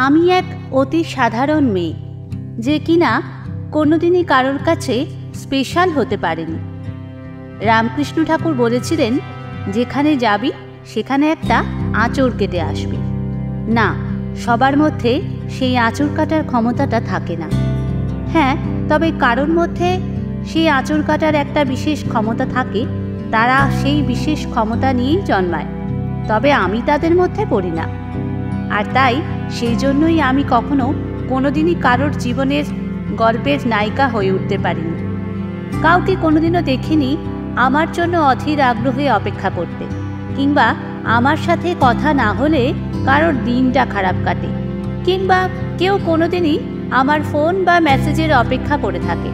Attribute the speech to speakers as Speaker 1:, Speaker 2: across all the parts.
Speaker 1: আমি এক অতি সাধারণ মেয়ে, যে কিনা কোনোদিনই কারোর কাছে স্পেশাল হতে পারেনি। রামকৃষ্ণ ঠাকুর বলেছিলেন, যেখানে যাবি সেখানে একটা আঁচড় কেটে আসবি। না, সবার মধ্যে সেই আঁচড় কাটার ক্ষমতাটা থাকে না। হ্যাঁ, তবে কারোর মধ্যে সেই আঁচড় কাটার একটা বিশেষ ক্ষমতা থাকে, তারা সেই বিশেষ ক্ষমতা নিয়েই জন্মায়। তবে আমি তাদের মধ্যে পড়ি না। আর তাই সেই জন্যই আমি কখনো কোনোদিনই কারোর জীবনের গল্পের নায়িকা হয়ে উঠতে পারিনি। কাউকে কোনোদিনও দেখিনি আমার জন্য অধীর আগ্রহে অপেক্ষা করতে, কিংবা আমার সাথে কথা না হলে কারোর দিনটা খারাপ কাটে, কিংবা কেউ কোনোদিনই আমার ফোন বা মেসেজের অপেক্ষা করে থাকে।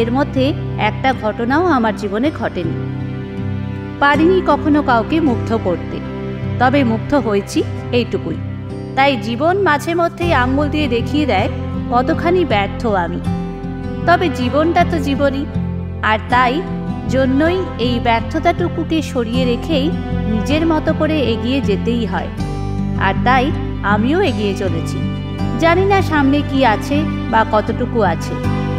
Speaker 1: এর মধ্যে একটা ঘটনাও আমার জীবনে ঘটেনি। পারিনি কখনো কাউকে মুগ্ধ করতে, তবে মুগ্ধ হয়েছি এইটুকুই। তাই জীবন মাঝে মধ্যেই আঙুল দিয়ে দেখিয়ে দেয় কতখানি ব্যর্থ আমি। তবে জীবনটা তো জীবনই, আর তাই জন্যই এই ব্যর্থতাটুকুকে সরিয়ে রেখেই নিজের মতো করে এগিয়ে যেতেই হয়। আর তাই আমিও এগিয়ে চলেছি। জানি না সামনে কি আছে বা কতটুকু আছে,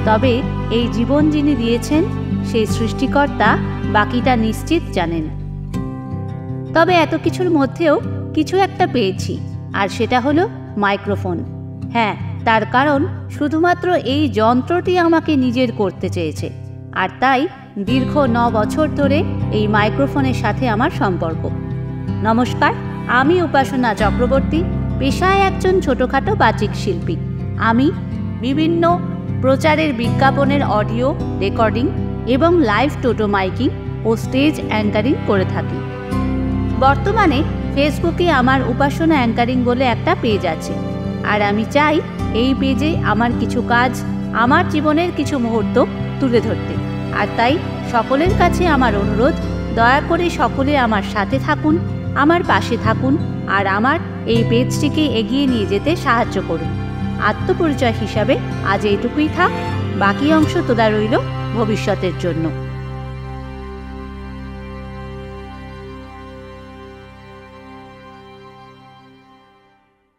Speaker 1: তবে এই জীবন যিনি দিয়েছেন সেই সৃষ্টিকর্তা বাকিটা নিশ্চিত জানেন। তবে এত কিছুর মধ্যেও কিছু একটা পেয়েছি, আর সেটা হলো মাইক্রোফোন। হ্যাঁ, তার কারণ শুধুমাত্র এই যন্ত্রটি আমাকে নিজের করতে চেয়েছে, আর তাই দীর্ঘ 9 বছর ধরে এই মাইক্রোফোনের সাথে আমার সম্পর্ক। নমস্কার, আমি উপাসনা চক্রবর্তী, পেশায় একজন ছোটোখাটো বাচিক শিল্পী। আমি বিভিন্ন প্রচারের বিজ্ঞাপনের অডিও রেকর্ডিং এবং লাইভ টোটো মাইকিং ও স্টেজ অ্যাঙ্কারিং করে থাকি। বর্তমানে ফেসবুকে আমার উপাসনা অ্যাঙ্কারিং বলে একটা পেজ আছে, আর আমি চাই এই পেজে আমার কিছু কাজ, আমার জীবনের কিছু মুহূর্ত তুলে ধরতে। আর তাই সকলের কাছে আমার অনুরোধ, দয়া করে সকলে আমার সাথে থাকুন, আমার পাশে থাকুন, আর আমার এই পেজটিকে এগিয়ে নিয়ে যেতে সাহায্য করুন। আত্মপরিচয় হিসাবে আজ এইটুকুই থাক, বাকি অংশ তোলা রইল ভবিষ্যতের জন্য।